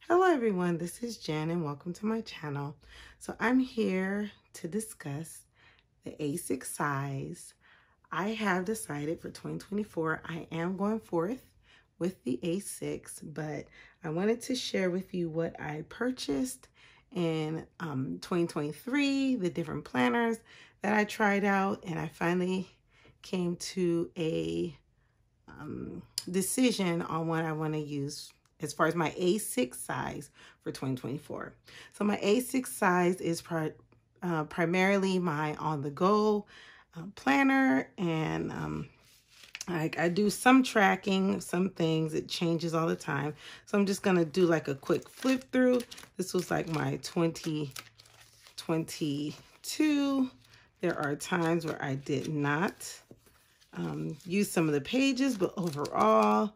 Hello everyone, this is Jen and welcome to my channel. So I'm here to discuss the A6 size. I have decided for 2024 I am going forth with the A6, but I wanted to share with you what I purchased in 2023, the different planners that I tried out, and I finally came to a decision on what I want to use as far as my A6 size for 2024. So my A6 size is primarily my on-the-go planner, and I do some tracking, some things. It changes all the time. So I'm just going to do like a quick flip through. This was like my 2022. There are times where I did not use some of the pages, but overall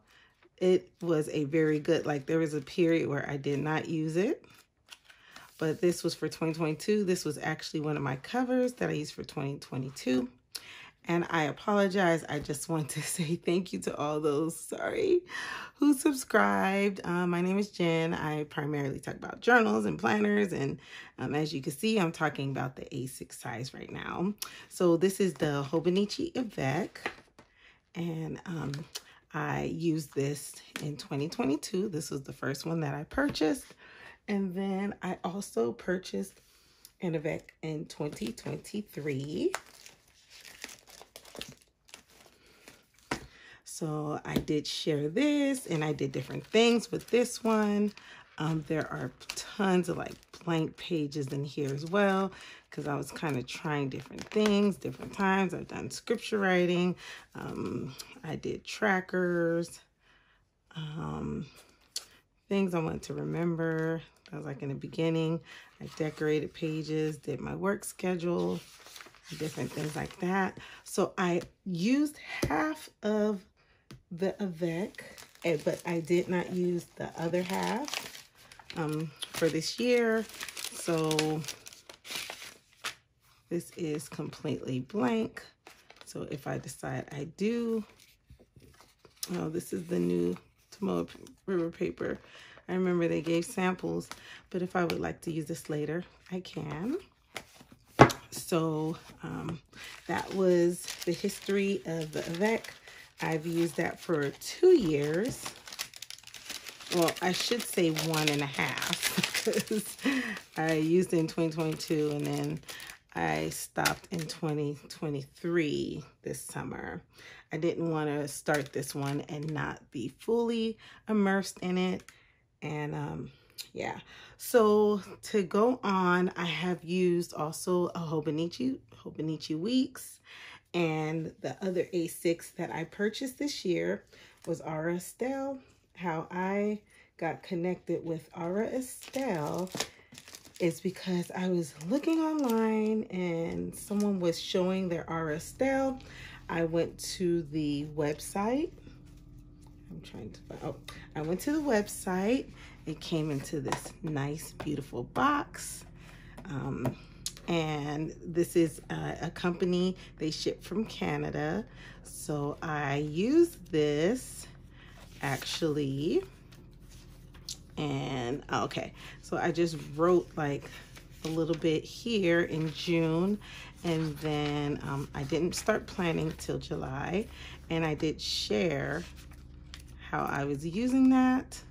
it was a very good, like there was a period where I did not use it, but this was for 2022. This was actually one of my covers that I used for 2022. And I apologize. I just want to say thank you to all those, who subscribed. My name is Jen. I primarily talk about journals and planners. And as you can see, I'm talking about the A6 size right now. So this is the Hobonichi AVEC. And I used this in 2022. This was the first one that I purchased. And then I also purchased an AVEC in 2023. So I did share this, and I did different things with this one. There are tons of like blank pages in here as well, because I was kind of trying different things, different times. I've done scripture writing. I did trackers, things I wanted to remember. That was like in the beginning. I decorated pages, did my work schedule, different things like that. So I used half of the AVEC, but I did not use the other half for this year. So this is completely blank. So if I decide I do, oh, this is the new Tomoe River paper. I remember they gave samples, but if I would like to use this later, I can. So that was the history of the AVEC. I've used that for 2 years. Well, I should say 1.5, because I used it in 2022 and then I stopped in 2023 this summer. I didn't want to start this one and not be fully immersed in it. And yeah, so to go on, I have used also a Hobonichi Weeks, and the other A6 that I purchased this year was Estelle. How I got connected with Estelle is because I was looking online and someone was showing their Estelle. I went to the website. I'm trying to find, I went to the website. It came into this nice, beautiful box. And this is a company, they ship from Canada. So I used this actually. And okay, so I just wrote like a little bit here in June, and then I didn't start planning till July, and I did share how I was using that.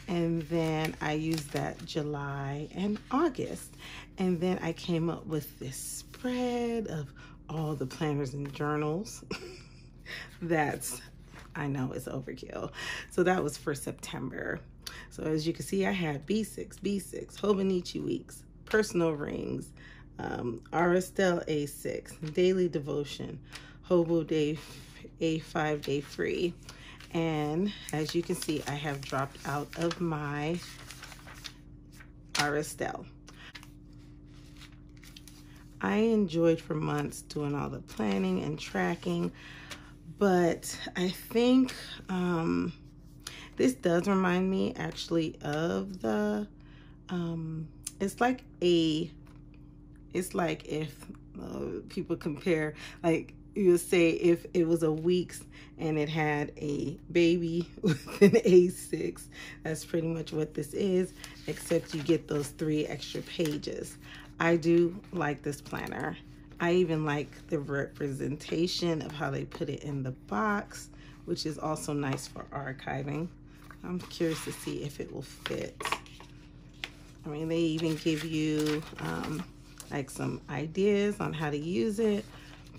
And then I used that July and August. And then I came up with this spread of all the planners and journals. I know it's overkill. So that was for September. So as you can see, I had B6, Hobonichi Weeks, Personal Rings, Estelle A6, Daily Devotion, Hobo Day A5 DayFree. And as you can see, I have dropped out of my Estelle. I enjoyed for months doing all the planning and tracking, but I think this does remind me actually of the, it's like if people compare, like you would say if it was a week's and it had a baby with an A6, that's pretty much what this is, except you get those 3 extra pages. I do like this planner. I even like the representation of how they put it in the box, which is also nice for archiving. I'm curious to see if it will fit. I mean, they even give you like some ideas on how to use it,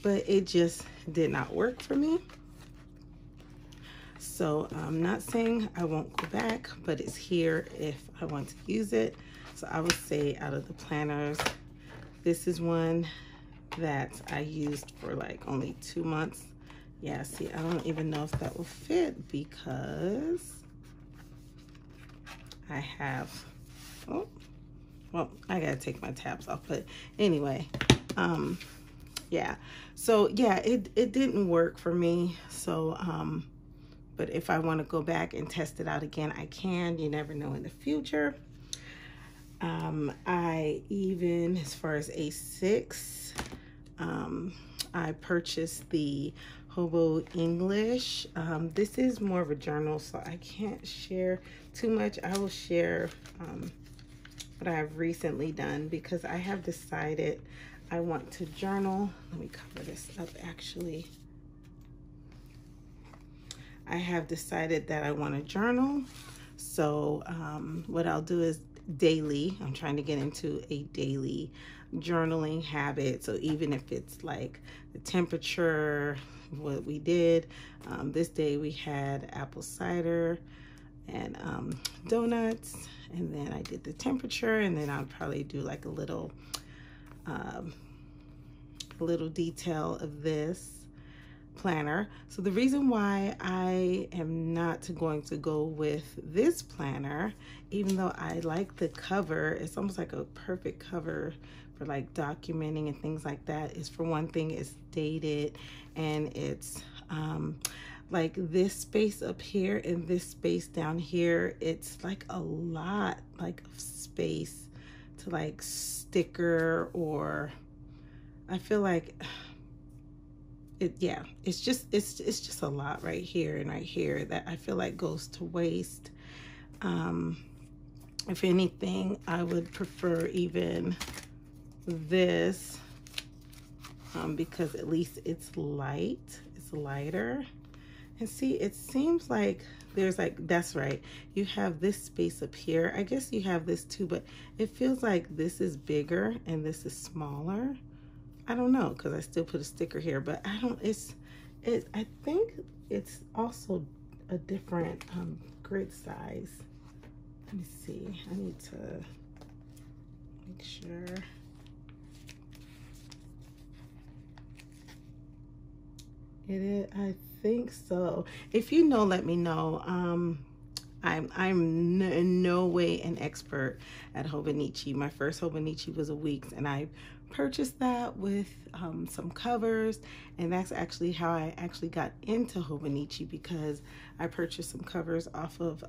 but it just did not work for me. So I'm not saying I won't go back, but it's here if I want to use it. So I would say out of the planners, this is one that I used for like only 2 months. Yeah, see, I don't even know if that will fit because I have, oh, well, I gotta take my tabs off, but anyway, yeah. So yeah, it didn't work for me. So, but if I want to go back and test it out again, I can. You never know in the future. I even, as far as A6, I purchased the Hobonichi English. This is more of a journal, so I can't share too much. I will share what I've recently done because I have decided I want to journal. Let me cover this up actually. I have decided that I want to journal. So what I'll do is daily, I'm trying to get into a daily journaling habit. So even if it's like the temperature, what we did, this day we had apple cider and donuts, and then I did the temperature, and then I'll probably do like a little detail of this planner. So the reason why I am not going to go with this planner, even though I like the cover, it's almost like a perfect cover for like documenting and things like that, is for one thing, it's dated, and it's like this space up here and this space down here, it's like a lot like of space to like sticker, or I feel like it's just a lot right here and right here that I feel like goes to waste. If anything, I would prefer even this because at least it's light, it's lighter. And see, it seems like there's like, that's right, you have this space up here. I guess you have this too, but it feels like this is bigger and this is smaller. I don't know, because I still put a sticker here, but I don't, I think it's also a different grid size. Let me see, I need to make sure. It is, I think so. If you know, let me know. I'm in no way an expert at Hobonichi. My first Hobonichi was a week's, and I purchased that with some covers, and that's actually how I actually got into Hobonichi, because I purchased some covers off of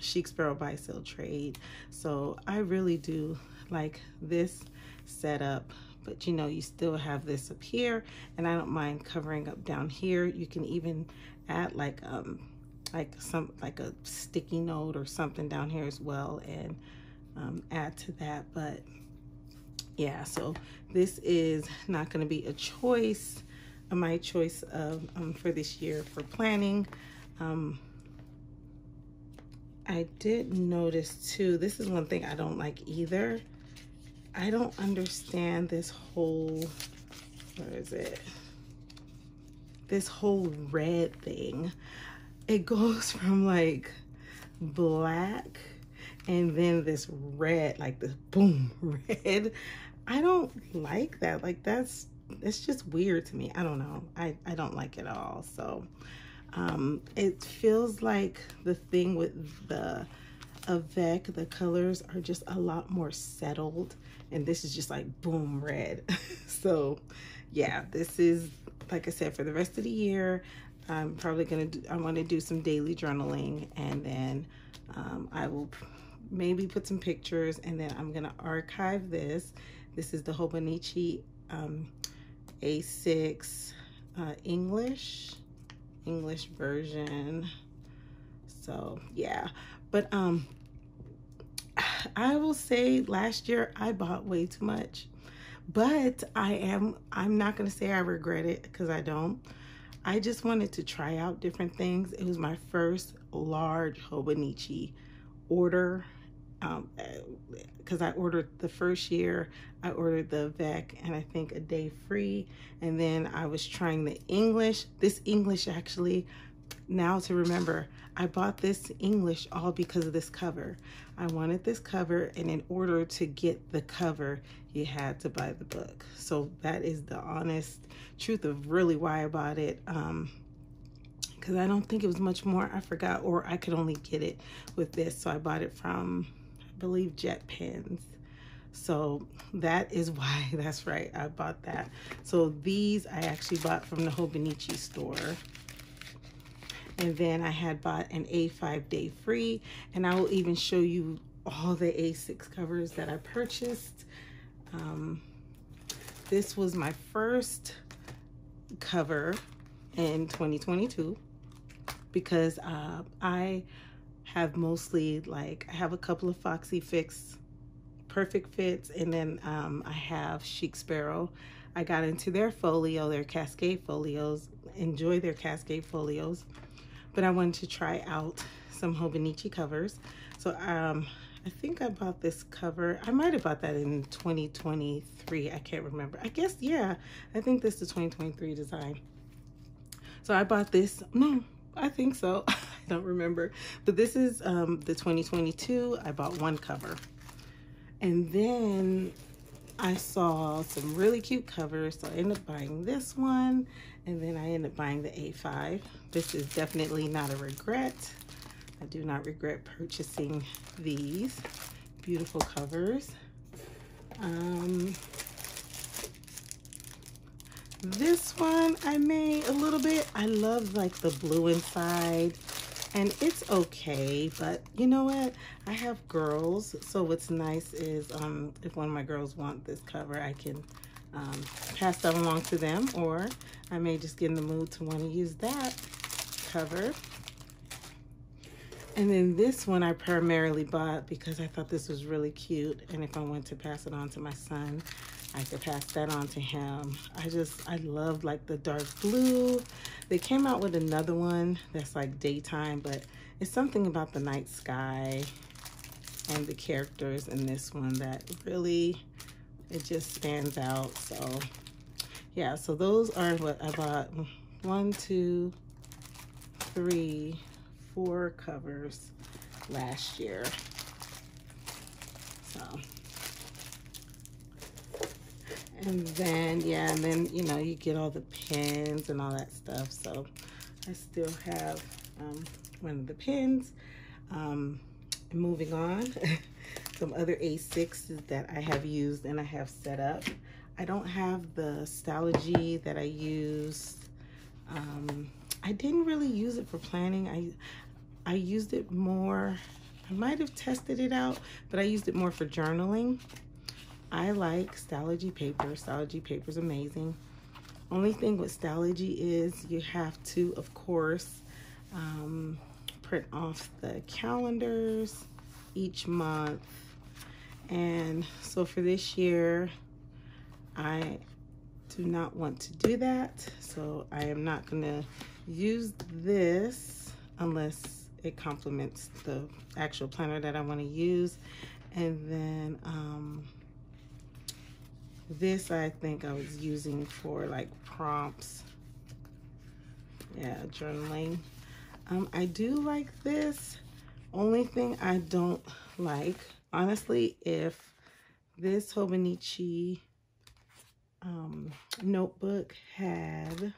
Chic Sparrow Buy Sell Trade. So I really do like this setup, but you know, you still have this up here, and I don't mind covering up down here. You can even add like a sticky note or something down here as well, and add to that. But yeah, so this is not going to be a choice, my choice of for this year for planning. I did notice too, this is one thing I don't like either. I don't understand this whole, what is it? This whole red thing. It goes from like black and then this red, like this boom red. I don't like that. Like it's just weird to me. I don't know. I don't like it at all. So it feels like the thing with the AVEC, the colors are just a lot more settled, and this is just like boom red. So yeah, this is, like I said, for the rest of the year, I'm probably gonna do, I want to do some daily journaling, and then I will maybe put some pictures, and then I'm gonna archive this. This is the Hobonichi A6 English version. So yeah, but I will say last year I bought way too much, but I'm not gonna say I regret it, because I don't. I just wanted to try out different things. It was my first large Hobonichi order, because I ordered the first year, I ordered the AVEC and I think a DayFree, and then I was trying the English. This English, actually, now to remember, I bought this English all because of this cover. I wanted this cover, and in order to get the cover, you had to buy the book. So that is the honest truth of really why I bought it. Because I don't think it was much more. I forgot, or I could only get it with this. So I bought it from, I believe, Jet Pens. So that is why, that's right, I bought that. So these I actually bought from the Hobonichi store. And then I had bought an A5 DayFree, and I will even show you all the A6 covers that I purchased. This was my first cover in 2022, because I have mostly, like, I have a couple of Foxy Fix Perfect Fits, and then I have Chic Sparrow. I got into their folio, their Cascade folios, enjoy their Cascade folios, but I wanted to try out some Hobonichi covers. So I think I bought this cover. I might have bought that in 2023. I can't remember. I guess, yeah, I think this is the 2023 design. So I bought this. No, I think so. I don't remember. But this is the 2022. I bought one cover. And then I saw some really cute covers. So I ended up buying this one. And then I ended up buying the A5. This is definitely not a regret. I do not regret purchasing these beautiful covers. This one I made a little bit. I love, like, the blue inside, and it's okay, but you know what? I have girls, so what's nice is if one of my girls want this cover, I can pass that along to them, or I may just get in the mood to want to use that cover. And then this one I primarily bought because I thought this was really cute, and if I want to pass it on to my son, I could pass that on to him. I love, like, the dark blue. They came out with another one that's like daytime, but it's something about the night sky and the characters in this one that really, it just stands out. So yeah, so those are what I bought. 1, 2, 3, 4 covers last year. So, and then, yeah, and then, you know, you get all the pins and all that stuff. So I still have one of the pins. Moving on, some other A6s that I have used and I have set up. I don't have the Stalogy that I used. I didn't really use it for planning. I used it more, I might have tested it out, but I used it more for journaling. I like Stalogy paper. Stalogy paper is amazing. Only thing with Stalogy is you have to, of course, print off the calendars each month. And so for this year, I do not want to do that. So I am not gonna use this unless it complements the actual planner that I want to use. And then this I think I was using for, like, prompts. Yeah, journaling. I do like this. Only thing I don't like, honestly, if this Hobonichi notebook had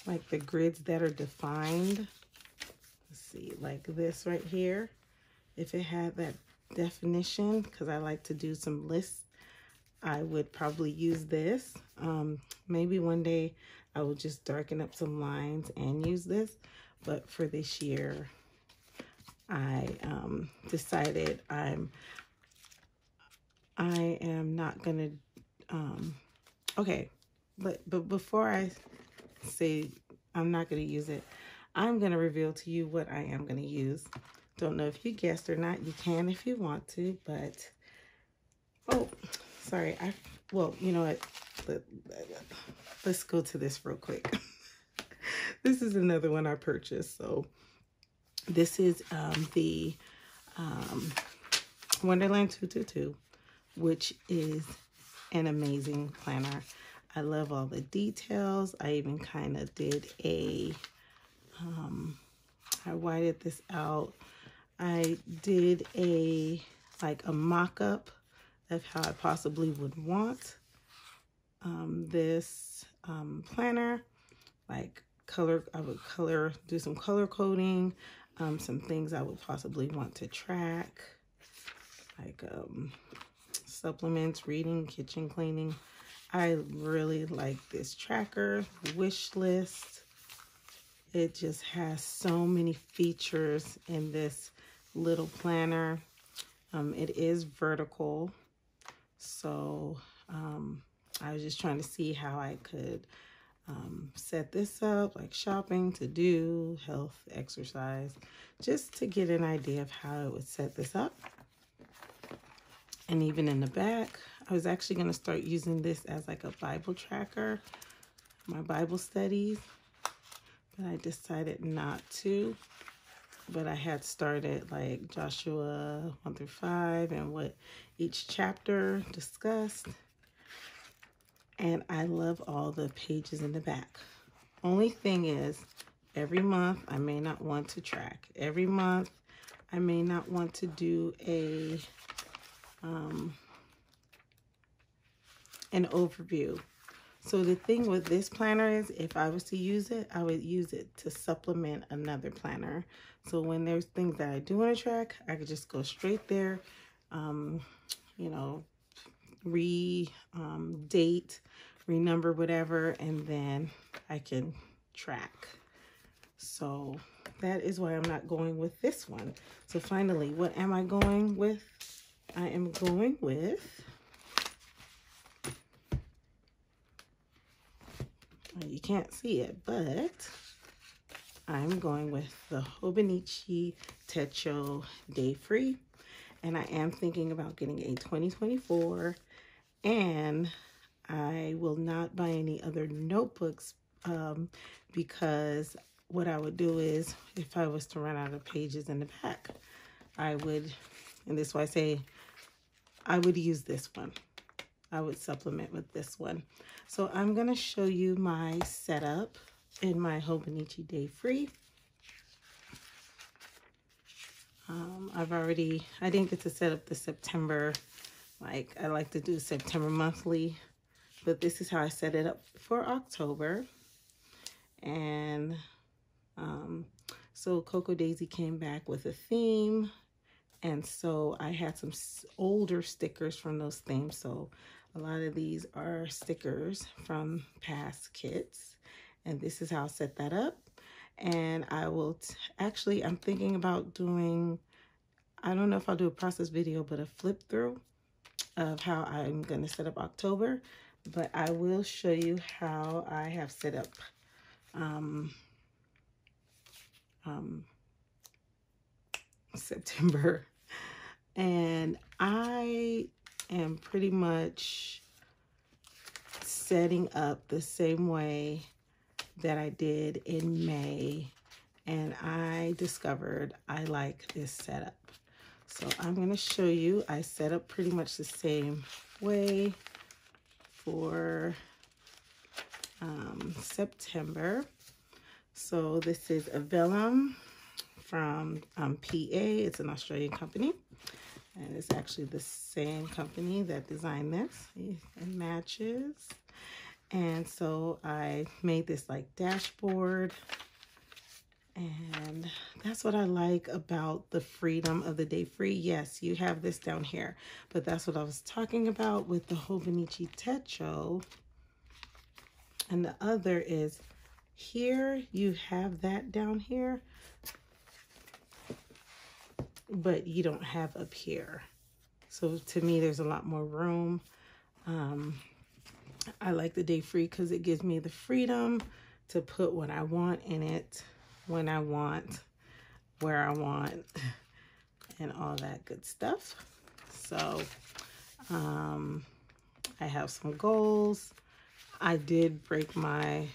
like the grids that are defined. Let's see, like this right here. If it had that definition, because I like to do some lists, I would probably use this. Maybe one day I will just darken up some lines and use this. But for this year, I decided I am not gonna, okay, but before I say I'm not gonna use it, I'm gonna reveal to you what I am gonna use. Don't know if you guessed or not. You can if you want to, but, oh, sorry. Well, you know what? Let's go to this real quick. This is another one I purchased. So this is the Wonderland 222, which is an amazing planner. I love all the details. I even kind of did a, I whited this out. I did a mock-up of how I possibly would want this planner. Like I would do some color coding, some things I would possibly want to track, like supplements, reading, kitchen cleaning. I really like this tracker, wish list. It just has so many features in this little planner. It is vertical, so I was just trying to see how I could set this up, like shopping, to do, health, exercise, just to get an idea of how I would set this up. And even in the back, I was actually going to start using this as like a Bible tracker, my Bible studies, but I decided not to. But I had started like Joshua 1 through 5 and what each chapter discussed. And I love all the pages in the back. Only thing is, every month I may not want to track. Every month I may not want to do an overview. So the thing with this planner is, if I was to use it, I would use it to supplement another planner. So when there's things that I do want to track, I could just go straight there, you know, date, renumber, whatever, and then I can track. So that is why I'm not going with this one. So finally, what am I going with? I am going with, you can't see it, but I'm going with the Hobonichi DayFree. And I am thinking about getting a 2024, and I will not buy any other notebooks because what I would do is, if I was to run out of pages in the back, I would, and this is why I say I would use this one. I would supplement with this one. So I'm going to show you my setup in my Hobonichi DayFree. I didn't get to set up the September, like I like to do September monthly, but this is how I set it up for October. And so Coco Daisy came back with a theme, and so I had some older stickers from those themes. So a lot of these are stickers from past kits, and this is how I'll set that up. And I will actually, I'm thinking about doing, I don't know if I'll do a process video, but a flip through of how I'm going to set up October. But I will show you how I have set up September. And I am pretty much setting up the same way that I did in May, and I discovered I like this setup. So I'm going to show you. I set up pretty much the same way for September. So this is a vellum from PA. It's an Australian company, and it's actually the same company that designed this. See, it matches. And so I made this like dashboard, and that's what I like about the freedom of the DayFree. Yes, you have this down here, but that's what I was talking about with the Hobonichi Techo. And the other is here, you have that down here, but you don't have up here. So to me, there's a lot more room. I like the DayFree because it gives me the freedom to put what I want in it, when I want, where I want, and all that good stuff. So I have some goals. I did break my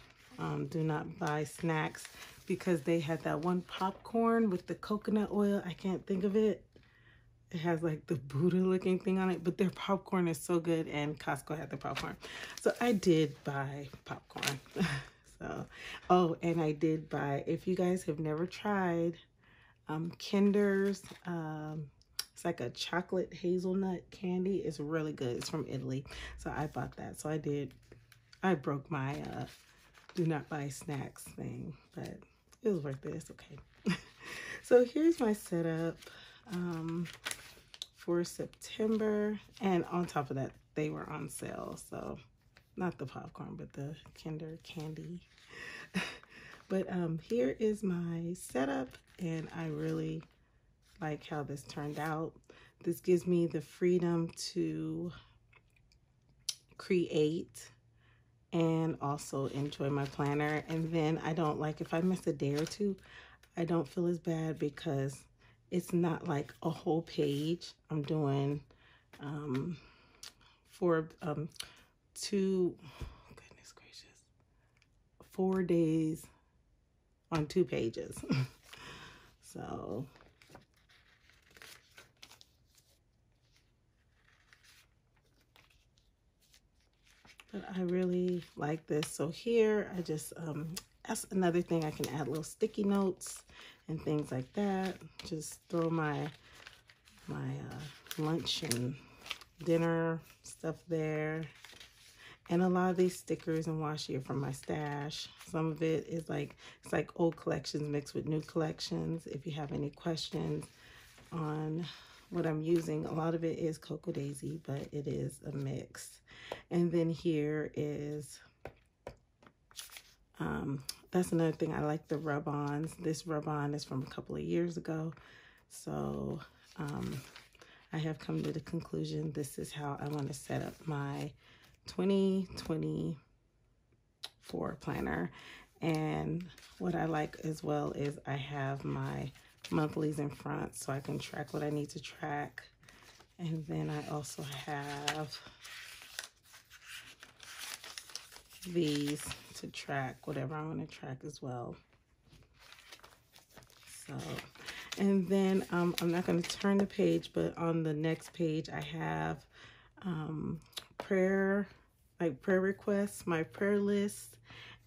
do not buy snacks because they had that one popcorn with the coconut oil. I can't think of it. It has like the Buddha looking thing on it, but their popcorn is so good, and Costco had the popcorn. So I did buy popcorn. So, oh, and I did buy, if you guys have never tried Kinder's, it's like a chocolate hazelnut candy. It's really good. It's from Italy. So I bought that. So I broke my do not buy snacks thing, but it was worth it. It's okay. So here's my setup for September. And on top of that, they were on sale. So not the popcorn, but the Kinder candy. But here is my setup, and I really like how this turned out. This gives me the freedom to create and also enjoy my planner. And then I don't, like, if I miss a day or two, I don't feel as bad because it's not like a whole page. I'm doing goodness gracious, 4 days on 2 pages. So but I really like this. So here I just that's another thing, I can add little sticky notes and things like that. Just throw my lunch and dinner stuff there. And a lot of these stickers and washi are from my stash. Some of it is like, it's like old collections mixed with new collections. If you have any questions on what I'm using, a lot of it is Cocoa Daisy, but it is a mix. And then here is, that's another thing, I like the rub-ons. This rub-on is from a couple of years ago. So I have come to the conclusion this is how I want to set up my 2024 planner. And what I like as well is I have my monthlies in front so I can track what I need to track. And then I also have these to track whatever I want to track as well. So, and then I'm not going to turn the page, but on the next page I have prayer requests, my prayer list,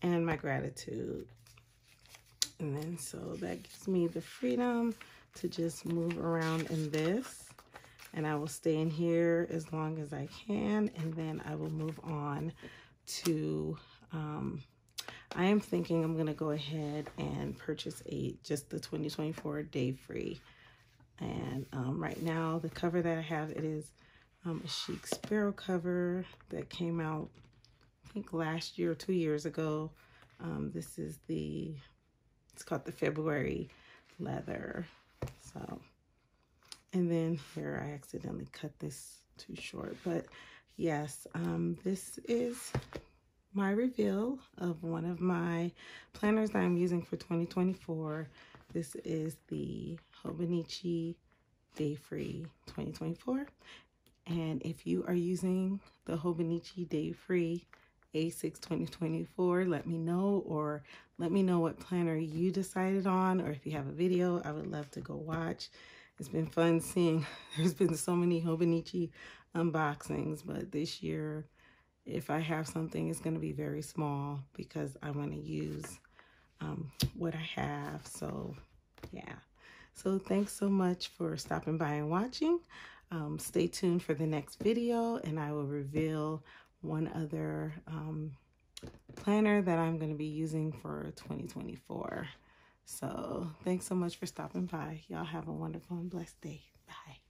and my gratitude. And then so that gives me the freedom to just move around in this, and I will stay in here as long as I can, and then I will move on to I am thinking I'm gonna go ahead and purchase just the 2024 DayFree. And right now the cover that I have, it is a chic sparrow cover that came out I think last year or 2 years ago. This is it's called the February leather. So, and then here I accidentally cut this too short, but yes, this is my reveal of one of my planners that I'm using for 2024. This is the Hobonichi DayFree 2024. And if you are using the Hobonichi DayFree A6 2024, let me know, or let me know what planner you decided on, or if you have a video, I would love to go watch. It's been fun seeing, there's been so many Hobonichi unboxings, but this year, if I have something, it's going to be very small because I want to use what I have. So yeah, so thanks so much for stopping by and watching. Stay tuned for the next video, and I will reveal one other planner that I'm going to be using for 2024. So thanks so much for stopping by. Y'all have a wonderful and blessed day. Bye.